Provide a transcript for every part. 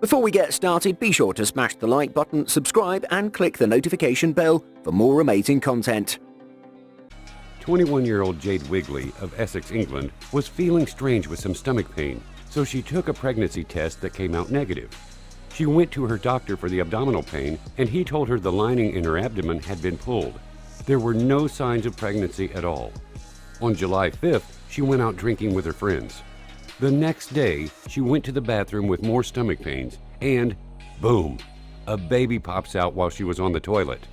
Before we get started, be sure to smash the like button, subscribe, and click the notification bell for more amazing content. 21-year-old Jade Wigley of Essex, England, was feeling strange with some stomach pain, so she took a pregnancy test that came out negative. She went to her doctor for the abdominal pain, and he told her the lining in her abdomen had been pulled. There were no signs of pregnancy at all. On July 5th, she went out drinking with her friends. The next day, she went to the bathroom with more stomach pains, and boom, a baby pops out while she was on the toilet.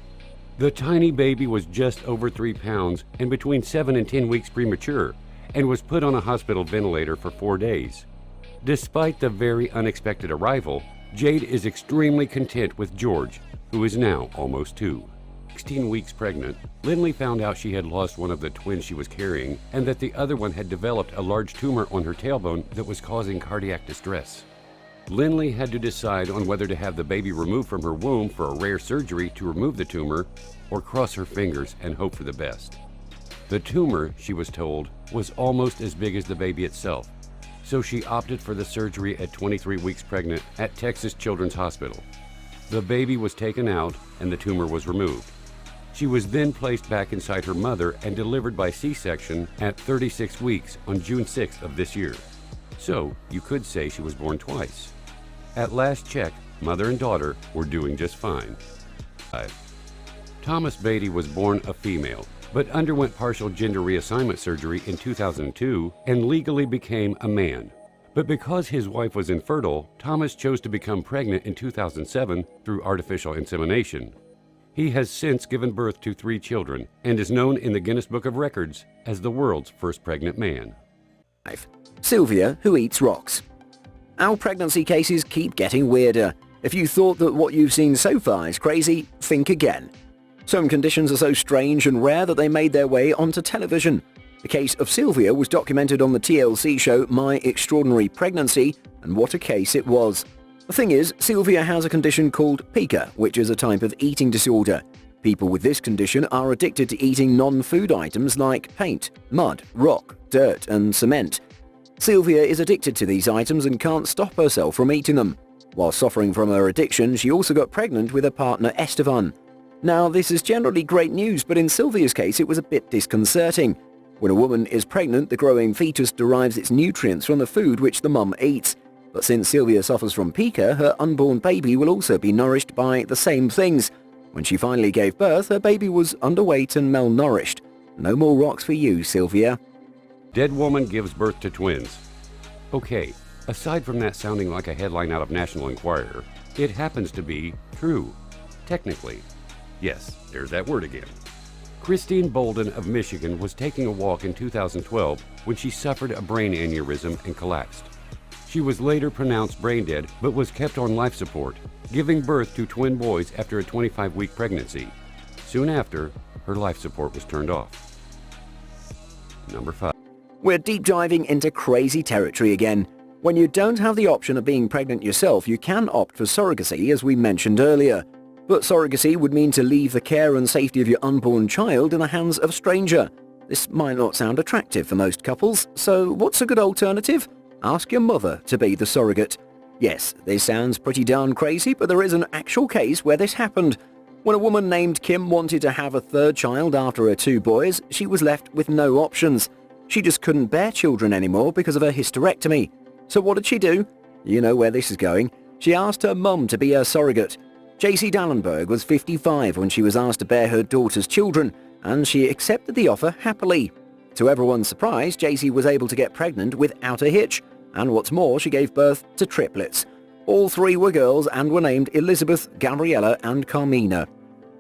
The tiny baby was just over 3 pounds and between 7 and 10 weeks premature, and was put on a hospital ventilator for 4 days. Despite the very unexpected arrival, Jade is extremely content with George, who is now almost 2. 16 weeks pregnant, Lindley found out she had lost one of the twins she was carrying and that the other one had developed a large tumor on her tailbone that was causing cardiac distress. Lindley had to decide on whether to have the baby removed from her womb for a rare surgery to remove the tumor or cross her fingers and hope for the best. The tumor, she was told, was almost as big as the baby itself, so she opted for the surgery at 23 weeks pregnant at Texas Children's Hospital. The baby was taken out and the tumor was removed. She was then placed back inside her mother and delivered by C-section at 36 weeks on June 6th of this year. So you could say she was born twice. At last check, mother and daughter were doing just fine. Thomas Beatty was born a female, but underwent partial gender reassignment surgery in 2002 and legally became a man. But because his wife was infertile, Thomas chose to become pregnant in 2007 through artificial insemination. He has since given birth to 3 children and is known in the Guinness Book of Records as the world's first pregnant man. Sylvia, who eats rocks. Our pregnancy cases keep getting weirder. If you thought that what you've seen so far is crazy, think again. Some conditions are so strange and rare that they made their way onto television. The case of Sylvia was documented on the TLC show My Extraordinary Pregnancy, and what a case it was. The thing is, Sylvia has a condition called pica, which is a type of eating disorder. People with this condition are addicted to eating non-food items like paint, mud, rock, dirt, and cement. Sylvia is addicted to these items and can't stop herself from eating them. While suffering from her addiction, she also got pregnant with her partner Esteban. Now, this is generally great news, but in Sylvia's case it was a bit disconcerting. When a woman is pregnant, the growing fetus derives its nutrients from the food which the mum eats. But since Sylvia suffers from pica, her unborn baby will also be nourished by the same things. When she finally gave birth, her baby was underweight and malnourished. No more rocks for you, Sylvia. Dead woman gives birth to twins. Okay, aside from that sounding like a headline out of National Enquirer, it happens to be true. Technically. Yes, there's that word again. Christine Bolden of Michigan was taking a walk in 2012 when she suffered a brain aneurysm and collapsed. She was later pronounced brain dead but was kept on life support, giving birth to twin boys after a 25-week pregnancy. Soon after, her life support was turned off. Number 5. We're deep diving into crazy territory again. When you don't have the option of being pregnant yourself, you can opt for surrogacy, as we mentioned earlier. But surrogacy would mean to leave the care and safety of your unborn child in the hands of a stranger. This might not sound attractive for most couples, so what's a good alternative? Ask your mother to be the surrogate. Yes, this sounds pretty darn crazy, but there is an actual case where this happened. When a woman named Kim wanted to have a 3rd child after her 2 boys, she was left with no options. She just couldn't bear children anymore because of her hysterectomy. So what did she do? You know where this is going. She asked her mum to be her surrogate. JC Dallenberg was 55 when she was asked to bear her daughter's children, and she accepted the offer happily. To everyone's surprise, JC was able to get pregnant without a hitch. And what's more, she gave birth to triplets. All 3 were girls and were named Elizabeth, Gabriella and Carmina.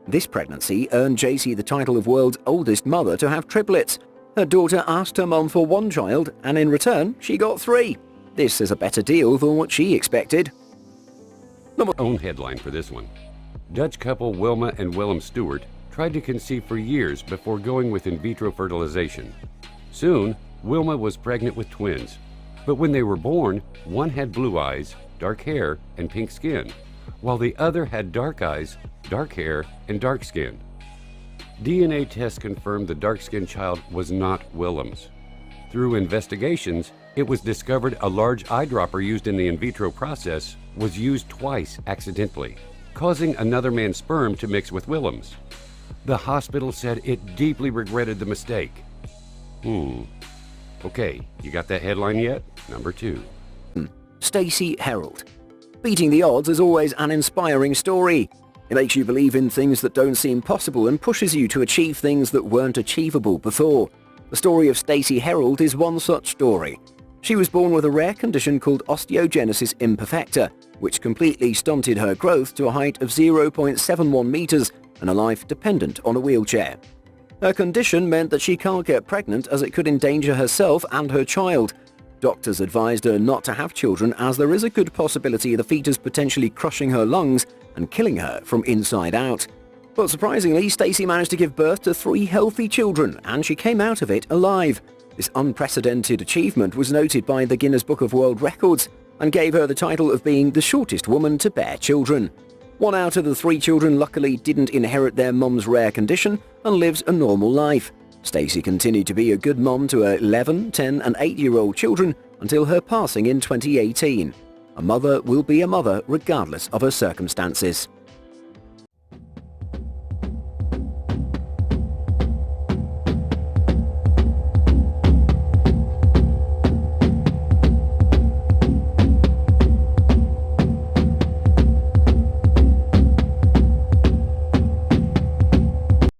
This pregnancy earned JC the title of world's oldest mother to have triplets. Her daughter asked her mum for 1 child, and in return, she got 3. This is a better deal than what she expected. Own headline for this one. Dutch couple Wilma and Willem Stewart tried to conceive for years before going with in vitro fertilization. Soon, Wilma was pregnant with twins. But when they were born, one had blue eyes, dark hair, and pink skin, while the other had dark eyes, dark hair, and dark skin. DNA tests confirmed the dark-skinned child was not Willem's. Through investigations, It was discovered a large eyedropper used in the in vitro process was used twice accidentally, causing another man's sperm to mix with Willem's. The hospital said it deeply regretted the mistake. Okay, you got that headline yet? Number 2. Stacey Herald. Beating the odds is always an inspiring story. It makes you believe in things that don't seem possible and pushes you to achieve things that weren't achievable before. The story of Stacey Herald is one such story. She was born with a rare condition called osteogenesis imperfecta, which completely stunted her growth to a height of 0.71 meters and a life dependent on a wheelchair. Her condition meant that she can't get pregnant as it could endanger herself and her child. Doctors advised her not to have children as there is a good possibility of the fetus potentially crushing her lungs and killing her from inside out. But surprisingly, Stacey managed to give birth to 3 healthy children and she came out of it alive. This unprecedented achievement was noted by the Guinness Book of World Records and gave her the title of being the shortest woman to bear children. 1 out of the 3 children luckily didn't inherit their mum's rare condition and lives a normal life. Stacey continued to be a good mom to her 11, 10 and 8-year-old children until her passing in 2018. A mother will be a mother regardless of her circumstances.